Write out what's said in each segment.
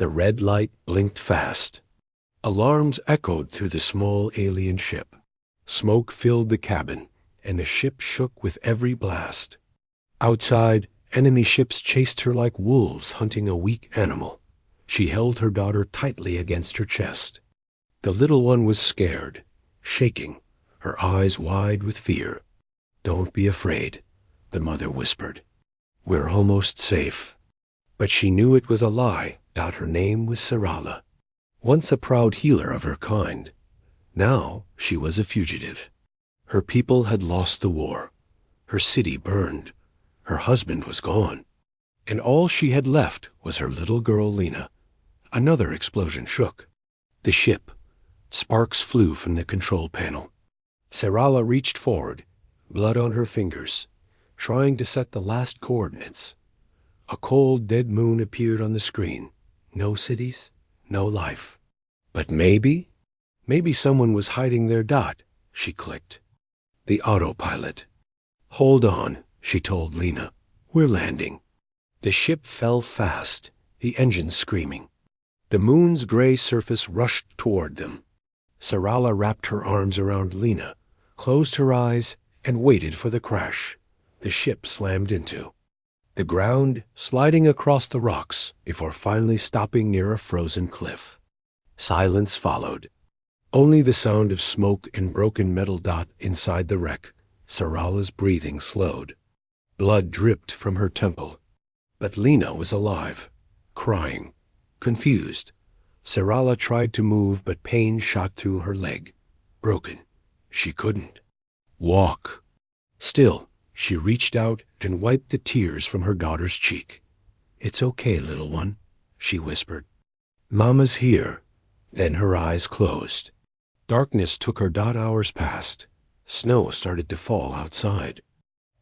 The red light blinked fast. Alarms echoed through the small alien ship. Smoke filled the cabin, and the ship shook with every blast. Outside, enemy ships chased her like wolves hunting a weak animal. She held her daughter tightly against her chest. The little one was scared, shaking, her eyes wide with fear. "Don't be afraid," the mother whispered. "We're almost safe." But she knew it was a lie. Her name was Sarala, once a proud healer of her kind. Now she was a fugitive. Her people had lost the war. Her city burned. Her husband was gone. And all she had left was her little girl Lena. Another explosion shook the ship. Sparks flew from the control panel. Sarala reached forward, blood on her fingers, trying to set the last coordinates. A cold, dead moon appeared on the screen. No cities, no life. But maybe someone was hiding their dot, she clicked. The autopilot. "Hold on," she told Lena. "We're landing." The ship fell fast, the engines screaming. The moon's gray surface rushed toward them. Sarala wrapped her arms around Lena, closed her eyes, and waited for the crash. The ship slammed into the ground, sliding across the rocks before finally stopping near a frozen cliff. Silence followed. Only the sound of smoke and broken metal dot inside the wreck. Sarala's breathing slowed. Blood dripped from her temple. But Lena was alive, crying, confused. Sarala tried to move, but pain shot through her leg. Broken. She couldn't walk. Still, she reached out and wiped the tears from her daughter's cheek. "It's okay, little one," she whispered. "Mama's here." Then her eyes closed. Darkness took her. Hours passed. Snow started to fall outside.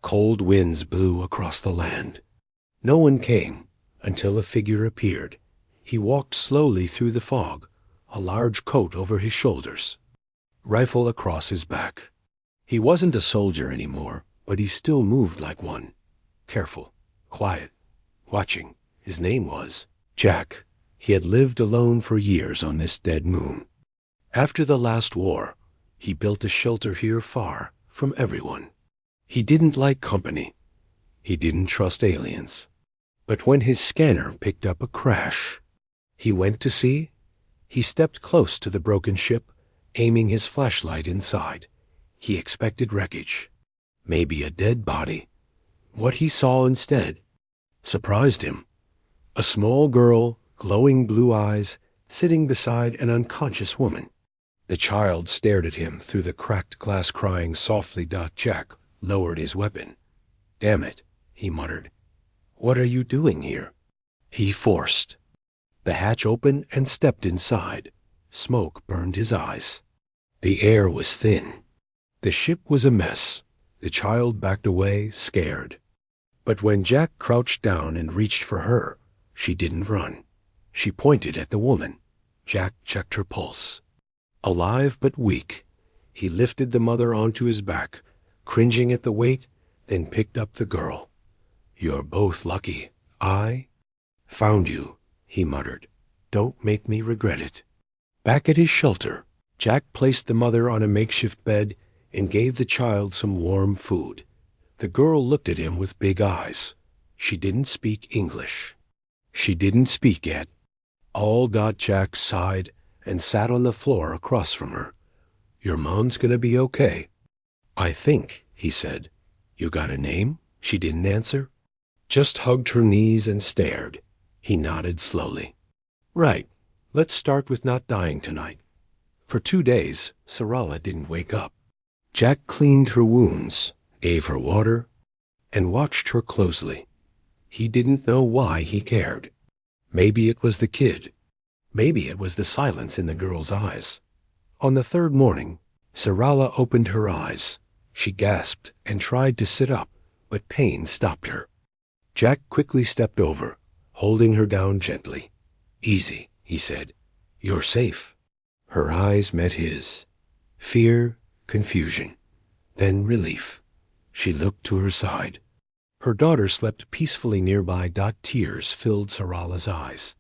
Cold winds blew across the land. No one came until a figure appeared. He walked slowly through the fog, a large coat over his shoulders, rifle across his back. He wasn't a soldier anymore, but he still moved like one. Careful, quiet, watching. His name was Jack. He had lived alone for years on this dead moon. After the last war, he built a shelter here far from everyone. He didn't like company. He didn't trust aliens. But when his scanner picked up a crash, he went to see. He stepped close to the broken ship, aiming his flashlight inside. He expected wreckage, maybe a dead body. What he saw instead surprised him. A small girl, glowing blue eyes, sitting beside an unconscious woman. The child stared at him through the cracked glass, crying softly. Jack lowered his weapon. "Damn it," he muttered. "What are you doing here?" He forced the hatch open and stepped inside. Smoke burned his eyes. The air was thin. The ship was a mess. The child backed away, scared. But when Jack crouched down and reached for her, she didn't run. She pointed at the woman. Jack checked her pulse. Alive but weak. He lifted the mother onto his back, cringing at the weight, then picked up the girl. "You're both lucky. I found you," he muttered. "Don't make me regret it." Back at his shelter, Jack placed the mother on a makeshift bed and gave the child some warm food. The girl looked at him with big eyes. She didn't speak English. She didn't speak yet. Jack sighed and sat on the floor across from her. "Your mom's gonna be okay." "I think," he said. "You got a name?" She didn't answer. Just hugged her knees and stared. He nodded slowly. "Right. Let's start with not dying tonight." For 2 days, Sarala didn't wake up. Jack cleaned her wounds, gave her water, and watched her closely. He didn't know why he cared. Maybe it was the kid. Maybe it was the silence in the girl's eyes. On the 3rd morning, Sarala opened her eyes. She gasped and tried to sit up, but pain stopped her. Jack quickly stepped over, holding her down gently. "Easy," he said. "You're safe." Her eyes met his. Fear, confusion, then relief. She looked to her side. Her daughter slept peacefully nearby. Tears filled Sarala's eyes.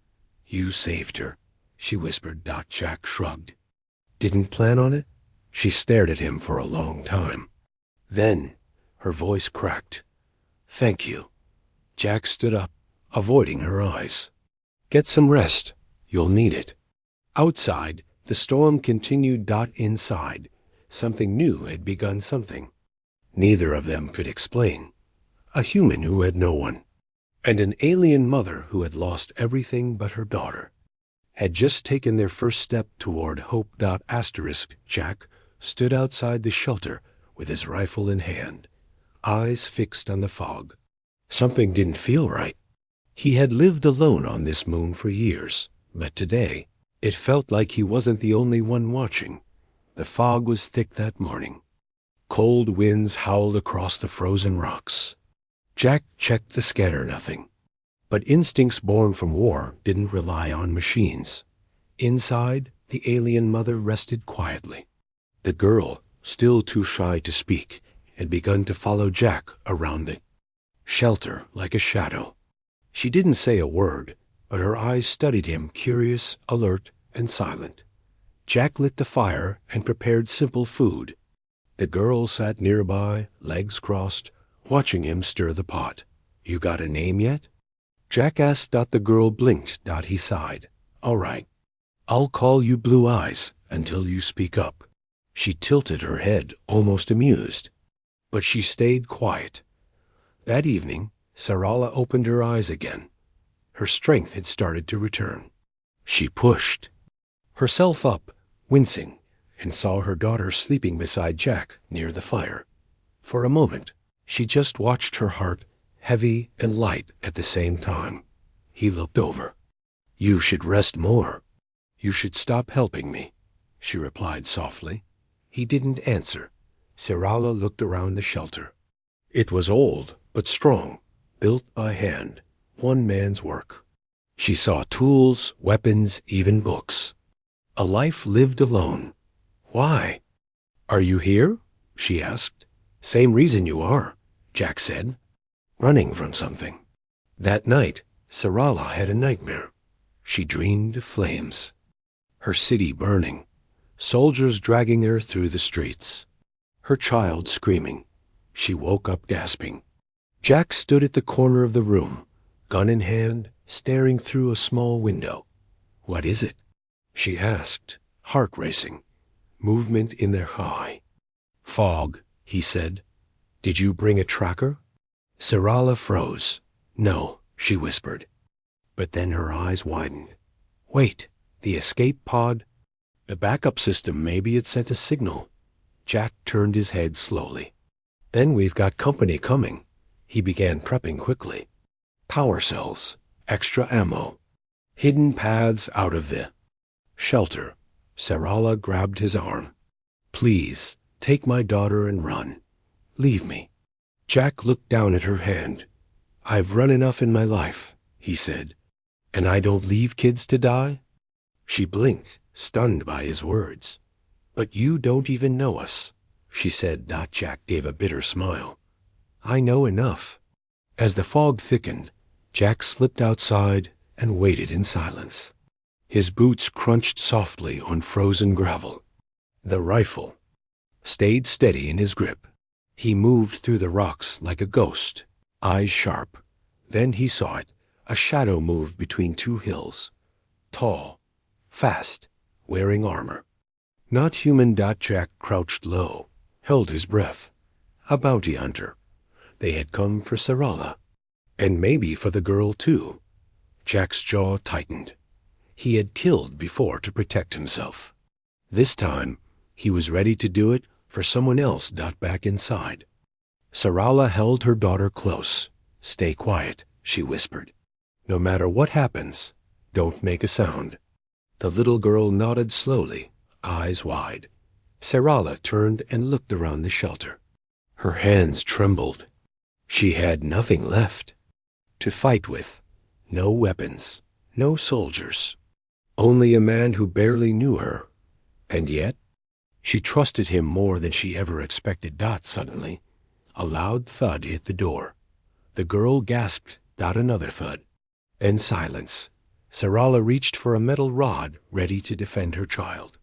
You saved her, she whispered. Jack shrugged. Didn't plan on it? She stared at him for a long time. Then her voice cracked. Thank you. Jack stood up, avoiding her eyes. Get some rest. You'll need it. Outside, the storm continued. Inside, something new had begun. Something neither of them could explain. A human who had no one, and an alien mother who had lost everything but her daughter, had just taken their first step toward hope. Jack stood outside the shelter with his rifle in hand, eyes fixed on the fog. Something didn't feel right. He had lived alone on this moon for years, but today it felt like he wasn't the only one watching. The fog was thick that morning. Cold winds howled across the frozen rocks. Jack checked the scanner. Nothing. But instincts born from war didn't rely on machines. Inside, the alien mother rested quietly. The girl, still too shy to speak, had begun to follow Jack around the shelter like a shadow. She didn't say a word, but her eyes studied him, curious, alert, and silent. Jack lit the fire and prepared simple food. The girl sat nearby, legs crossed, watching him stir the pot. You got a name yet? Jack asked. The girl blinked. He sighed. All right. I'll call you Blue Eyes until you speak up. She tilted her head, almost amused. But she stayed quiet. That evening, Sarala opened her eyes again. Her strength had started to return. She pushed herself up, wincing, and saw her daughter sleeping beside Jack near the fire. For a moment, she just watched, her heart heavy and light at the same time. He looked over. You should rest more. You should stop helping me, she replied softly. He didn't answer. Sarala looked around the shelter. It was old, but strong, built by hand, one man's work. She saw tools, weapons, even books. A life lived alone. Why? Are you here? She asked. Same reason you are, Jack said. Running from something. That night, Sarala had a nightmare. She dreamed of flames. Her city burning. Soldiers dragging her through the streets. Her child screaming. She woke up gasping. Jack stood at the corner of the room, gun in hand, staring through a small window. What is it? She asked, heart racing, movement in their eye. Fog, he said. Did you bring a tracker? Sarala froze. No, she whispered. But then her eyes widened. Wait, the escape pod? The backup system, maybe it sent a signal. Jack turned his head slowly. Then we've got company coming. He began prepping quickly. Power cells, extra ammo, hidden paths out of the shelter. Sarala grabbed his arm. Please, take my daughter and run. Leave me. Jack looked down at her hand. I've run enough in my life, he said. And I don't leave kids to die? She blinked, stunned by his words. But you don't even know us, she said. Jack gave a bitter smile. I know enough. As the fog thickened, Jack slipped outside and waited in silence. His boots crunched softly on frozen gravel. The rifle stayed steady in his grip. He moved through the rocks like a ghost, eyes sharp. Then he saw it. A shadow moved between two hills. Tall, fast, wearing armor. Not human. Jack crouched low, held his breath. A bounty hunter. They had come for Sarala. And maybe for the girl, too. Jack's jaw tightened. He had killed before to protect himself. This time, he was ready to do it for someone else. Back inside, Sarala held her daughter close. Stay quiet, she whispered. No matter what happens, don't make a sound. The little girl nodded slowly, eyes wide. Sarala turned and looked around the shelter. Her hands trembled. She had nothing left to fight with. No weapons, no soldiers. Only a man who barely knew her. And yet, she trusted him more than she ever expected. Suddenly, a loud thud hit the door. The girl gasped. Another thud. And silence. Sarala reached for a metal rod ready to defend her child.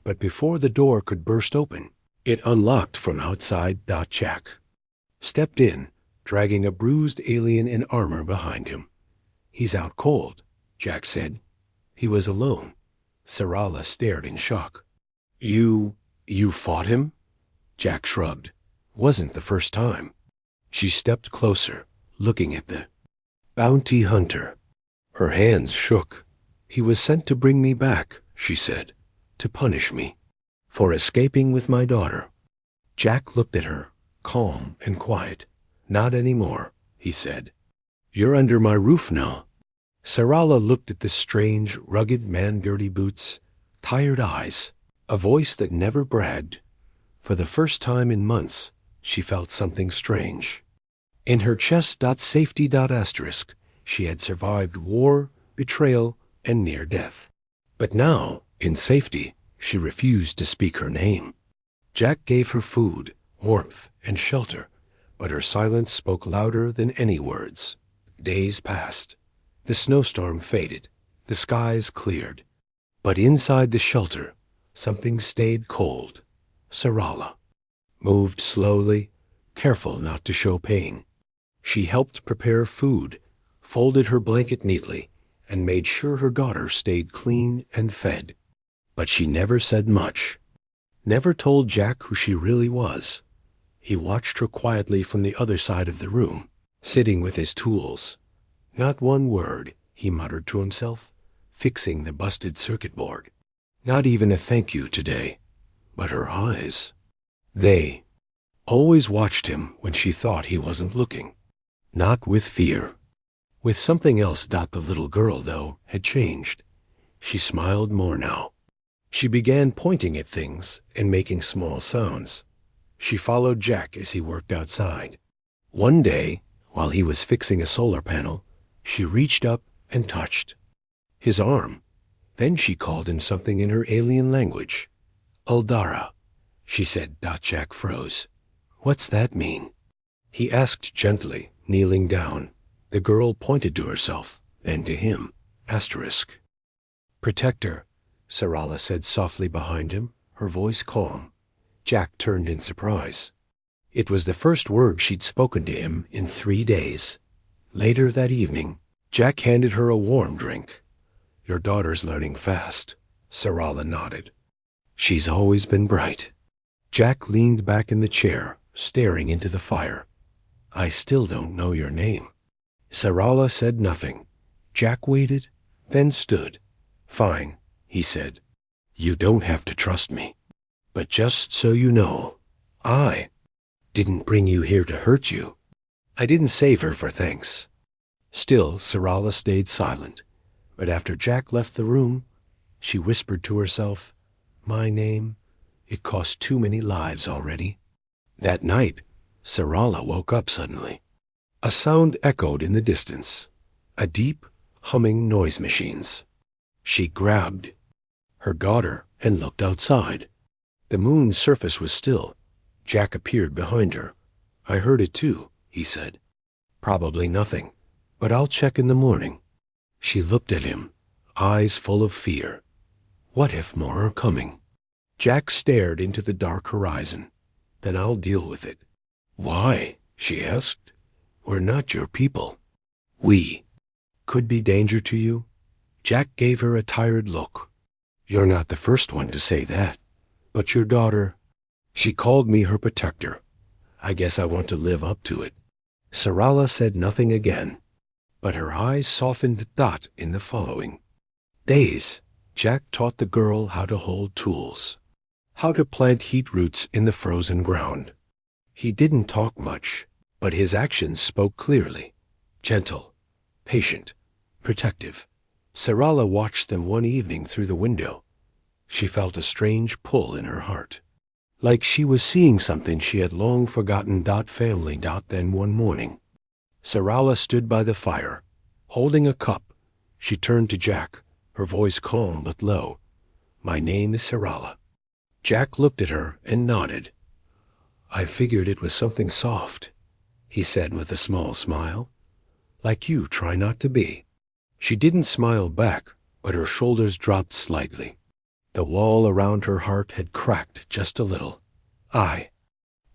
But before the door could burst open, it unlocked from outside. Jack stepped in, dragging a bruised alien in armor behind him. "He's out cold," Jack said. He was alone. Sarala stared in shock. You fought him?" Jack shrugged. "Wasn't the first time." She stepped closer, looking at the bounty hunter. Her hands shook. "He was sent to bring me back," she said, "to punish me for escaping with my daughter." Jack looked at her, calm and quiet. "Not anymore," he said. "You're under my roof now." Sarala looked at the strange, rugged man, dirty boots, tired eyes, a voice that never bragged. For the first time in months, she felt something strange. In her chest. Safety. Asterisk, she had survived war, betrayal, and near death. But now, in safety, she refused to speak her name. Jack gave her food, warmth, and shelter, but her silence spoke louder than any words. Days passed. The snowstorm faded. The skies cleared. But inside the shelter, something stayed cold. Sarala moved slowly, careful not to show pain. She helped prepare food, folded her blanket neatly, and made sure her daughter stayed clean and fed. But she never said much, never told Jack who she really was. He watched her quietly from the other side of the room, sitting with his tools. "Not one word," he muttered to himself, fixing the busted circuit board. "Not even a thank you today." But her eyes, they always watched him when she thought he wasn't looking. Not with fear. With something else. The little girl, though, had changed. She smiled more now. She began pointing at things and making small sounds. She followed Jack as he worked outside. One day, while he was fixing a solar panel, she reached up and touched his arm. Then she called him something in her alien language. "Uldara," she said. Jack froze. "What's that mean?" he asked gently, kneeling down. The girl pointed to herself, then to him. Asterisk. "Protector," Sarala said softly behind him, her voice calm. Jack turned in surprise. It was the first word she'd spoken to him in 3 days. Later that evening, Jack handed her a warm drink. "Your daughter's learning fast," Sarala nodded. "She's always been bright." Jack leaned back in the chair, staring into the fire. "I still don't know your name." Sarala said nothing. Jack waited, then stood. "Fine," he said. "You don't have to trust me. But just so you know, I didn't bring you here to hurt you. I didn't save her for thanks." Still, Sarala stayed silent. But after Jack left the room, she whispered to herself, "My name, it cost too many lives already." That night, Sarala woke up suddenly. A sound echoed in the distance, a deep, humming noise machines. She grabbed her daughter and looked outside. The moon's surface was still. Jack appeared behind her. "I heard it too," he said. "Probably nothing, but I'll check in the morning." She looked at him, eyes full of fear. What if more are coming? Jack stared into the dark horizon. "Then I'll deal with it." "Why?" she asked. "We're not your people. We could be danger to you." Jack gave her a tired look. "You're not the first one to say that. But your daughter, she called me her protector. I guess I want to live up to it." Sarala said nothing again, but her eyes softened in the following days. Jack taught the girl how to hold tools, how to plant heat roots in the frozen ground. He didn't talk much, but his actions spoke clearly. Gentle, patient, protective. Sarala watched them one evening through the window. She felt a strange pull in her heart, like she was seeing something she had long forgotten. Family. Then one morning, Sarala stood by the fire, holding a cup. She turned to Jack, her voice calm but low. "My name is Sarala." Jack looked at her and nodded. "I figured it was something soft," he said with a small smile. "Like you try not to be." She didn't smile back, but her shoulders dropped slightly. The wall around her heart had cracked just a little. I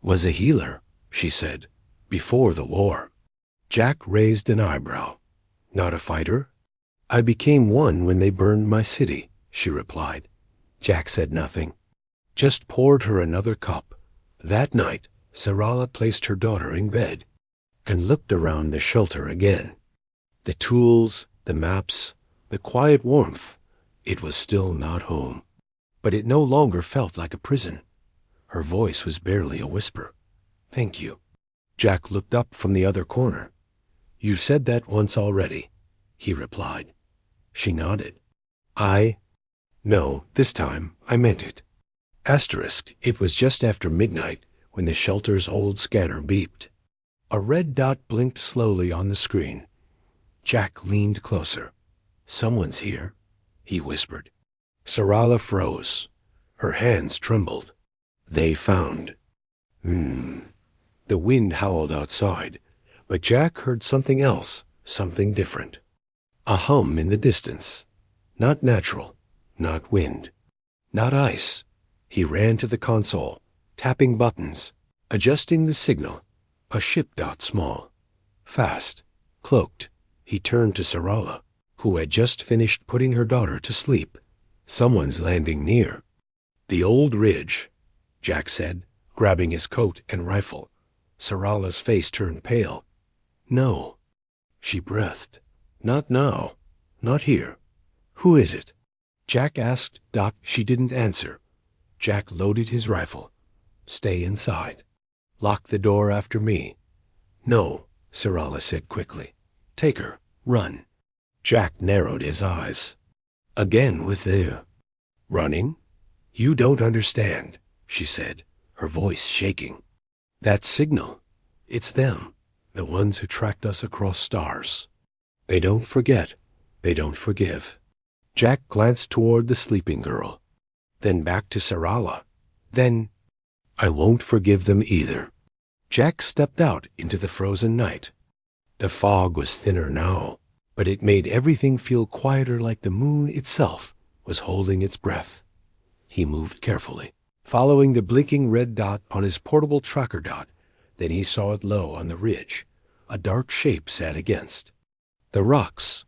was a healer, she said, before the war. Jack raised an eyebrow. Not a fighter? I became one when they burned my city, she replied. Jack said nothing, just poured her another cup. That night, Sarala placed her daughter in bed and looked around the shelter again. The tools, the maps, the quiet warmth. It was still not home. But it no longer felt like a prison. Her voice was barely a whisper. Thank you. Jack looked up from the other corner. You said that once already, he replied. She nodded. No, this time I meant it. Asterisk, it was just after midnight when the shelter's old scanner beeped. A red dot blinked slowly on the screen. Jack leaned closer. Someone's here, he whispered. Sarala froze. Her hands trembled. They found. The wind howled outside, but Jack heard something else, something different. A hum in the distance. Not natural, not wind, not ice. He ran to the console, tapping buttons, adjusting the signal. A ship dot small, fast, cloaked. He turned to Sarala, who had just finished putting her daughter to sleep. Someone's landing near. The old ridge, Jack said, grabbing his coat and rifle. Sarala's face turned pale. No, she breathed. Not now. Not here. Who is it? Jack asked. She didn't answer. Jack loaded his rifle. Stay inside. Lock the door after me. No, Sarala said quickly. Take her. Run. Jack narrowed his eyes. Again with the running? You don't understand, she said, her voice shaking. That signal. It's them, the ones who tracked us across stars. They don't forget. They don't forgive. Jack glanced toward the sleeping girl, then back to Sarala. Then, I won't forgive them either. Jack stepped out into the frozen night. The fog was thinner now, but it made everything feel quieter, like the moon itself was holding its breath. He moved carefully, following the blinking red dot on his portable tracker dot. Then he saw it low on the ridge. A dark shape sat against the rocks.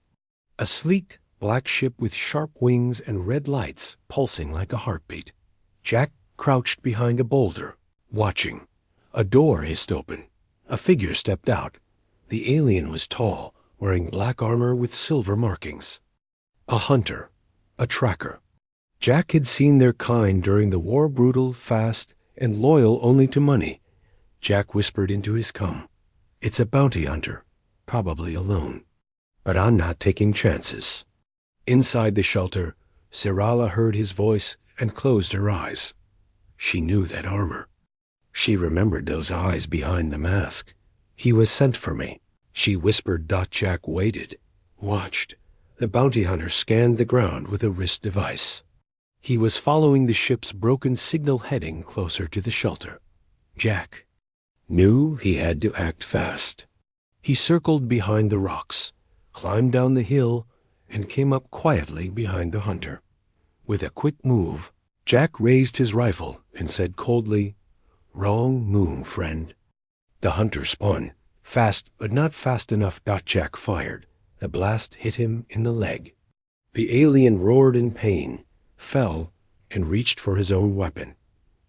A sleek, black ship with sharp wings and red lights pulsing like a heartbeat. Jack crouched behind a boulder, watching. A door hissed open. A figure stepped out. The alien was tall, wearing black armor with silver markings. A hunter, a tracker. Jack had seen their kind during the war, brutal, fast, and loyal only to money. Jack whispered into his com. It's a bounty hunter, probably alone. But I'm not taking chances. Inside the shelter, Sarala heard his voice and closed her eyes. She knew that armor. She remembered those eyes behind the mask. He was sent for me, she whispered. Jack waited, watched. The bounty hunter scanned the ground with a wrist device. He was following the ship's broken signal heading closer to the shelter. Jack knew he had to act fast. He circled behind the rocks, climbed down the hill, and came up quietly behind the hunter. With a quick move, Jack raised his rifle and said coldly, Wrong move, friend. The hunter spun, fast but not fast enough. Jack fired. The blast hit him in the leg. The alien roared in pain, fell, and reached for his own weapon.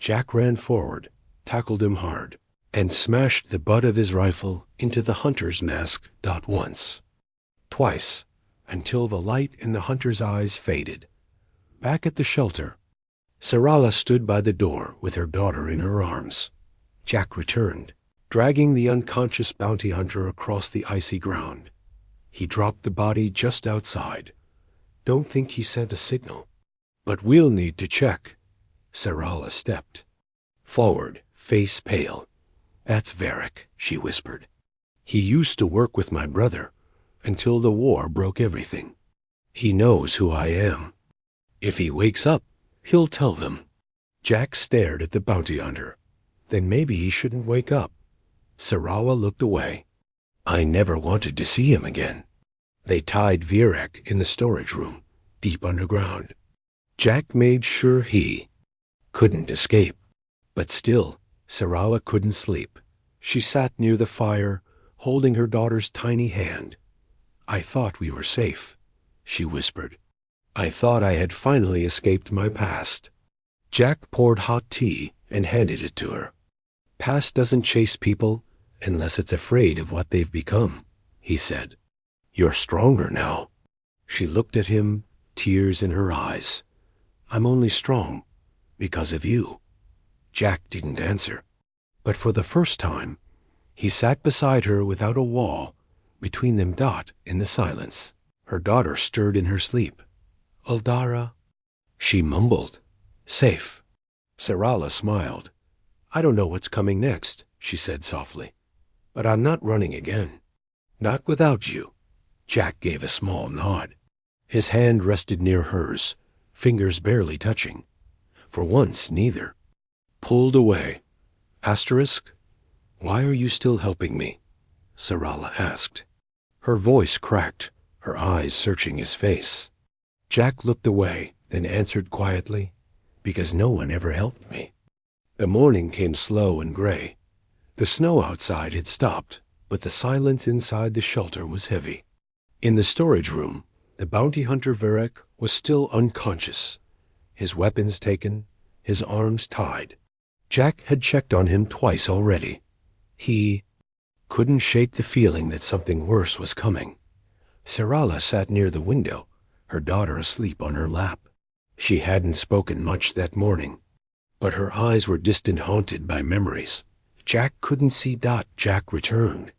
Jack ran forward, tackled him hard, and smashed the butt of his rifle into the hunter's mask. Once, twice, until the light in the hunter's eyes faded. Back at the shelter, Sarala stood by the door with her daughter in her arms. Jack returned, dragging the unconscious bounty hunter across the icy ground. He dropped the body just outside. Don't think he sent a signal. But we'll need to check. Sarala stepped forward, face pale. That's Varric, she whispered. He used to work with my brother until the war broke everything. He knows who I am. If he wakes up, he'll tell them. Jack stared at the bounty hunter. Then maybe he shouldn't wake up. Sarala looked away. I never wanted to see him again. They tied Virek in the storage room, deep underground. Jack made sure he couldn't escape. But still, Sarala couldn't sleep. She sat near the fire, holding her daughter's tiny hand. "I thought we were safe," she whispered. "I thought I had finally escaped my past." Jack poured hot tea and handed it to her. "Past doesn't chase people unless it's afraid of what they've become," he said. "You're stronger now." She looked at him, tears in her eyes. "I'm only strong because of you." Jack didn't answer. But for the first time, he sat beside her without a wall between them in the silence. Her daughter stirred in her sleep. "Uldara," she mumbled. "Safe." Sarala smiled. "I don't know what's coming next," she said softly. "But I'm not running again. Not without you." Jack gave a small nod. His hand rested near hers, fingers barely touching. For once, neither. "Pulled away. Asterisk, why are you still helping me?" Sarala asked. Her voice cracked, her eyes searching his face. Jack looked away, then answered quietly, "Because no one ever helped me." The morning came slow and gray. The snow outside had stopped, but the silence inside the shelter was heavy. In the storage room, the bounty hunter Virek was still unconscious, his weapons taken, his arms tied. Jack had checked on him twice already. He couldn't shake the feeling that something worse was coming. Sarala sat near the window, her daughter asleep on her lap. She hadn't spoken much that morning, but her eyes were distant, haunted by memories. Jack couldn't see. Jack returned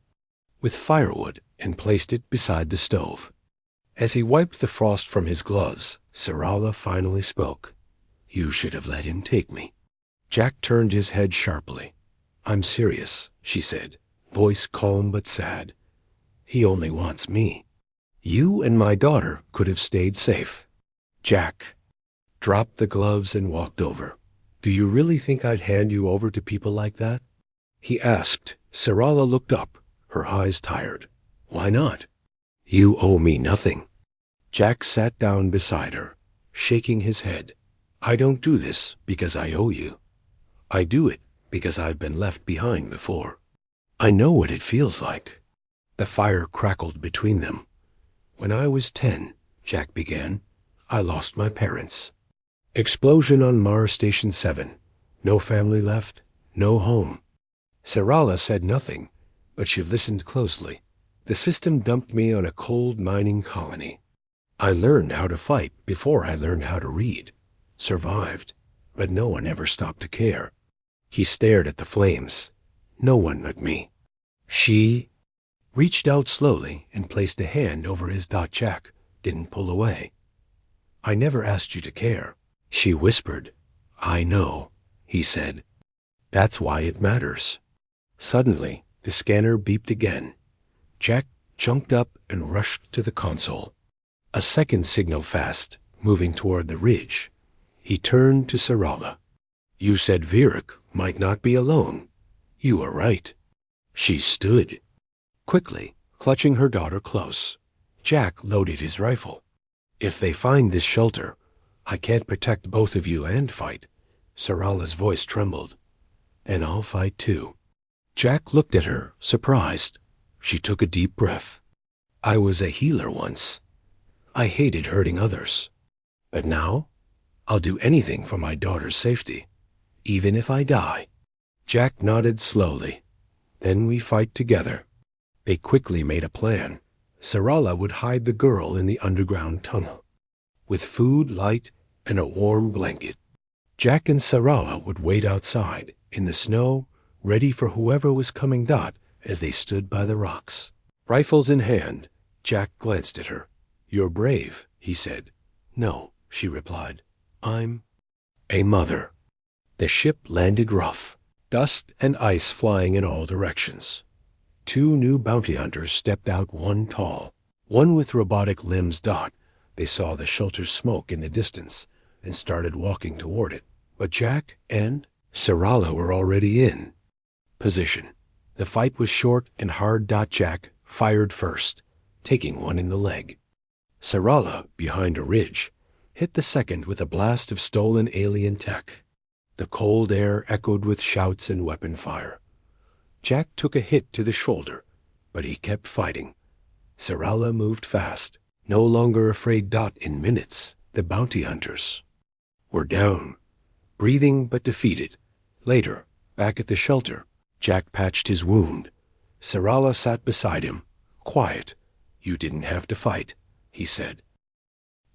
with firewood and placed it beside the stove. As he wiped the frost from his gloves, Sarala finally spoke. "You should have let him take me." Jack turned his head sharply. "I'm serious," she said, voice calm but sad. "He only wants me. You and my daughter could have stayed safe." Jack dropped the gloves and walked over. "Do you really think I'd hand you over to people like that?" he asked. Sarala looked up, her eyes tired. "Why not? You owe me nothing." Jack sat down beside her, shaking his head. "I don't do this because I owe you. I do it because I've been left behind before. I know what it feels like." The fire crackled between them. "When I was 10, Jack began, I lost my parents. Explosion on Mars Station 7. No family left, no home." Sarala said nothing, but she listened closely. "The system dumped me on a cold mining colony. I learned how to fight before I learned how to read. Survived, but no one ever stopped to care." He stared at the flames. "No one but me." She reached out slowly and placed a hand over his. Jack didn't pull away. "I never asked you to care," she whispered. "I know," he said. "That's why it matters." Suddenly, the scanner beeped again. Jack jumped up and rushed to the console. A second signal fast, moving toward the ridge. He turned to Sarala. "You said Virek might not be alone. You were right." She stood, quickly, clutching her daughter close. Jack loaded his rifle. "If they find this shelter, I can't protect both of you and fight." Sarala's voice trembled. "And I'll fight too." Jack looked at her, surprised. She took a deep breath. "I was a healer once. I hated hurting others. But now, I'll do anything for my daughter's safety, even if I die." Jack nodded slowly. "Then we fight together." They quickly made a plan. Sarala would hide the girl in the underground tunnel, with food, light, and a warm blanket. Jack and Sarala would wait outside, in the snow, ready for whoever was coming. As they stood by the rocks, rifles in hand, Jack glanced at her. "You're brave," he said. "No," she replied. "I'm a mother." The ship landed rough, dust and ice flying in all directions. Two new bounty hunters stepped out, one tall, one with robotic limbs. They saw the shelter's smoke in the distance and started walking toward it. But Jack and Sarala were already in position. The fight was short and hard. Jack fired first. taking one in the leg. Sarala, behind a ridge, hit the second with a blast of stolen alien tech. The cold air echoed with shouts and weapon fire. Jack took a hit to the shoulder, but he kept fighting. Sarala moved fast, no longer afraid. In minutes, the bounty hunters were down, breathing but defeated. Later, back at the shelter, Jack patched his wound. Sarala sat beside him, quiet. "You didn't have to fight," he said.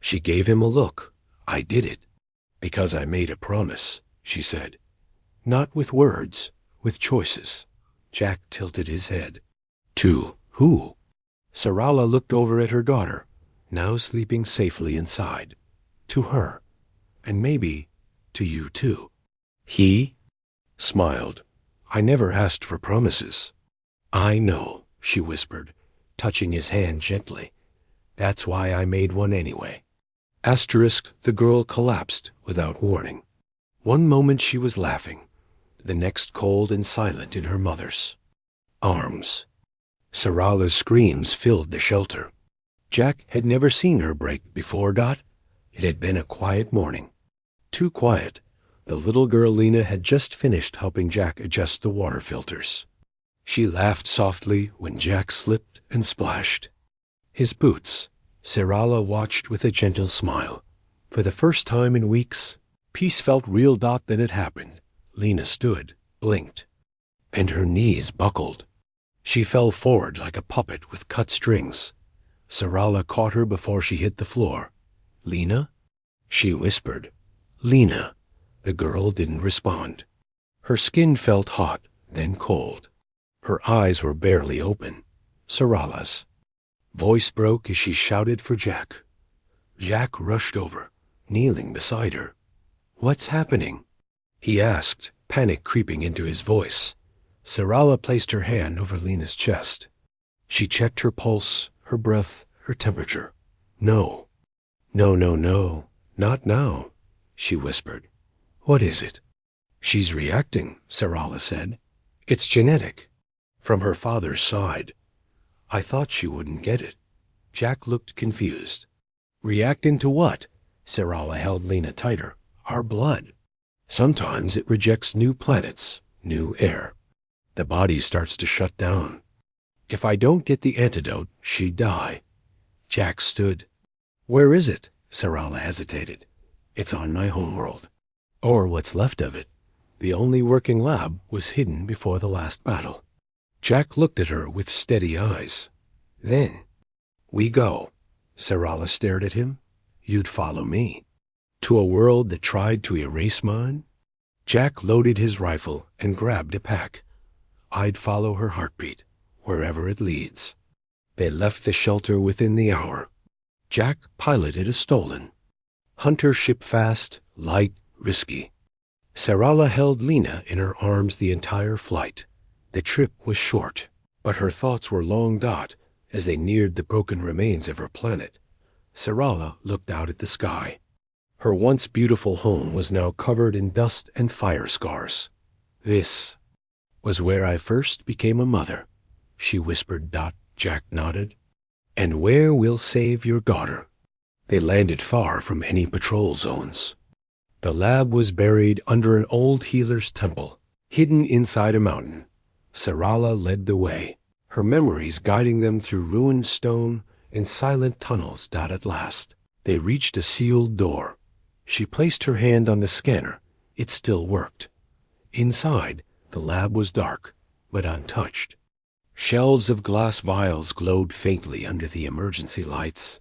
She gave him a look. "I did it because I made a promise," she said. "Not with words, with choices." Jack tilted his head. "To who?" Sarala looked over at her daughter, now sleeping safely inside. "To her, and maybe to you too." He smiled. "I never asked for promises." "I know," she whispered, touching his hand gently. "That's why I made one anyway." The girl collapsed without warning. One moment she was laughing, the next cold and silent in her mother's arms. Sarala's screams filled the shelter. Jack had never seen her break before. It had been a quiet morning. Too quiet. The little girl Lena had just finished helping Jack adjust the water filters. She laughed softly when Jack slipped and splashed. His boots. Sarala watched with a gentle smile. For the first time in weeks, peace felt real. Then it happened. Lena stood, blinked, and her knees buckled. She fell forward like a puppet with cut strings. Sarala caught her before she hit the floor. "Lena?" she whispered. "Lena." The girl didn't respond. Her skin felt hot, then cold. Her eyes were barely open. Sarala's voice broke as she shouted for Jack. Jack rushed over, kneeling beside her. "What's happening?" he asked, panic creeping into his voice. Sarala placed her hand over Lena's chest. She checked her pulse, her breath, her temperature. "No. No, no, no. Not now," she whispered. "What is it?" "She's reacting," Sarala said. "It's genetic. From her father's side. I thought she wouldn't get it." Jack looked confused. "Reacting to what?" Sarala held Lena tighter. "Our blood. Sometimes it rejects new planets, new air. The body starts to shut down. If I don't get the antidote, she'd die." Jack stood. "Where is it?" Sarala hesitated. "It's on my homeworld. Or what's left of it. The only working lab was hidden before the last battle." Jack looked at her with steady eyes. "Then we go." Sarala stared at him. "You'd follow me. To a world that tried to erase mine?" Jack loaded his rifle and grabbed a pack. "I'd follow her heartbeat, wherever it leads." They left the shelter within the hour. Jack piloted a stolen hunter ship, fast, light, risky. Sarala held Lena in her arms the entire flight. The trip was short, but her thoughts were long. As they neared the broken remains of her planet, Sarala looked out at the sky. Her once beautiful home was now covered in dust and fire scars. "This was where I first became a mother," she whispered. Jack nodded. "And where we'll save your daughter." They landed far from any patrol zones. The lab was buried under an old healer's temple, hidden inside a mountain. Sarala led the way, her memories guiding them through ruined stone and silent tunnels. At last, they reached a sealed door. She placed her hand on the scanner. It still worked. Inside, the lab was dark, but untouched. Shelves of glass vials glowed faintly under the emergency lights.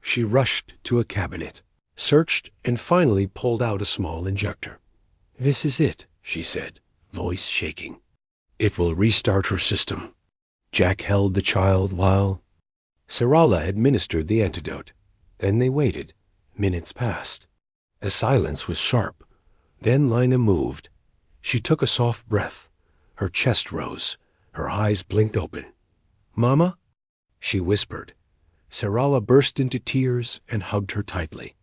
She rushed to a cabinet, searched, and finally pulled out a small injector. "This is it," she said, voice shaking. "It will restart her system." Jack held the child while Sarala administered the antidote. Then they waited. Minutes passed. The silence was sharp. Then Lena moved. She took a soft breath. Her chest rose. Her eyes blinked open. "Mama?" she whispered. Sarala burst into tears and hugged her tightly.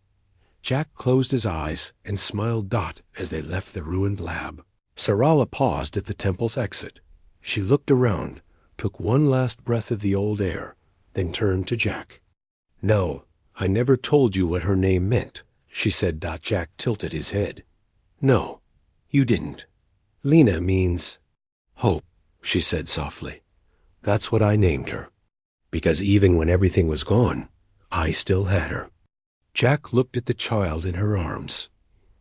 Jack closed his eyes and smiled. As they left the ruined lab, Sarala paused at the temple's exit. She looked around, took one last breath of the old air, then turned to Jack. "No, I never told you what her name meant," she said. Jack tilted his head. "No, you didn't. Lena means hope," she said softly. "That's what I named her. Because even when everything was gone, I still had her." Jack looked at the child in her arms.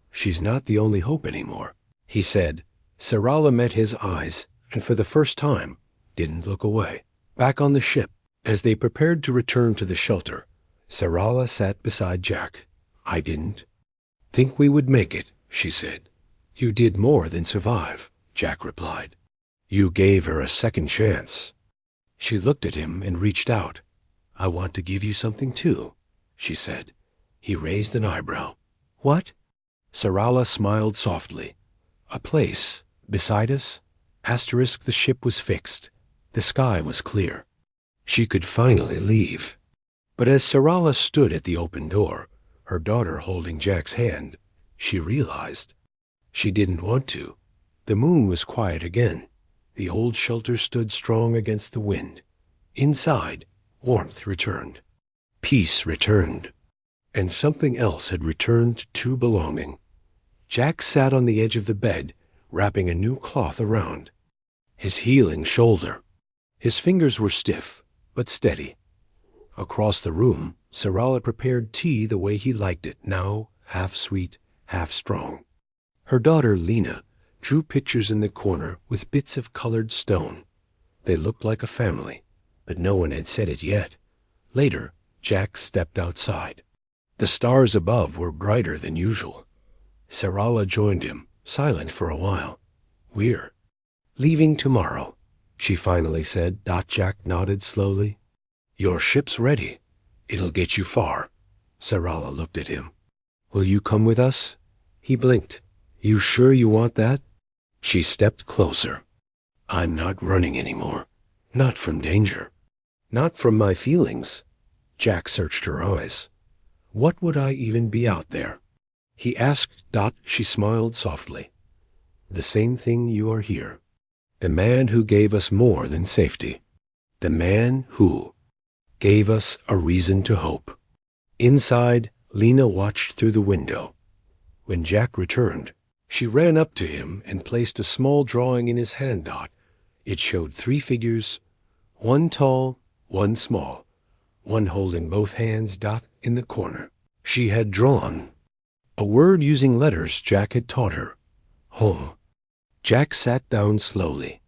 "She's not the only hope anymore," he said. Sarala met his eyes, and for the first time, didn't look away. Back on the ship, as they prepared to return to the shelter, Sarala sat beside Jack. "I didn't think we would make it," she said. "You did more than survive," Jack replied. "You gave her a second chance." She looked at him and reached out. "I want to give you something too," she said. He raised an eyebrow. "What?" Sarala smiled softly. "A place. Beside us. Asterisk, the ship was fixed. The sky was clear. She could finally leave." But as Sarala stood at the open door, her daughter holding Jack's hand, she realized she didn't want to. The moon was quiet again. The old shelter stood strong against the wind. Inside, warmth returned. Peace returned. And something else had returned to belonging. Jack sat on the edge of the bed, wrapping a new cloth around his healing shoulder. His fingers were stiff, but steady. Across the room, Sarala prepared tea the way he liked it, now half sweet, half strong. Her daughter, Lena, drew pictures in the corner with bits of colored stone. They looked like a family, but no one had said it yet. Later, Jack stepped outside. The stars above were brighter than usual. Sarala joined him, silent for a while. "We're leaving tomorrow," she finally said. Jack nodded slowly. "Your ship's ready. It'll get you far." Sarala looked at him. "Will you come with us?" He blinked. "You sure you want that?" She stepped closer. "I'm not running anymore. Not from danger. Not from my feelings." Jack searched her eyes. "What would I even be out there?" He asked. She smiled softly. "The same thing you are here. The man who gave us more than safety. The man who gave us a reason to hope." Inside, Lena watched through the window. When Jack returned, she ran up to him and placed a small drawing in his hand. It showed 3 figures, one tall, one small, one holding both hands. In the corner, she had drawn a word using letters Jack had taught her. Home. Jack sat down slowly.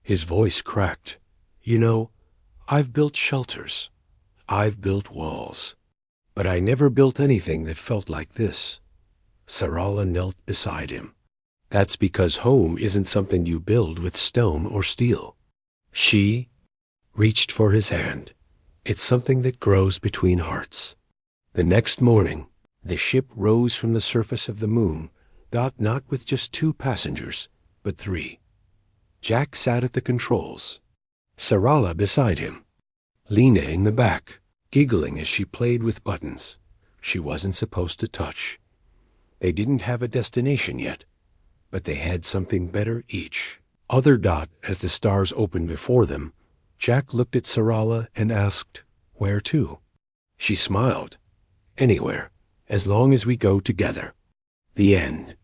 His voice cracked. "You know, I've built shelters. I've built walls. But I never built anything that felt like this." Sarala knelt beside him. "That's because home isn't something you build with stone or steel." She reached for his hand. "It's something that grows between hearts." The next morning, the ship rose from the surface of the moon, not with just 2 passengers, but 3. Jack sat at the controls, Sarala beside him, Lena in the back, giggling as she played with buttons she wasn't supposed to touch. They didn't have a destination yet, but they had something better each. As the stars opened before them, Jack looked at Sarala and asked, "Where to?" She smiled. "Anywhere, as long as we go together." The end.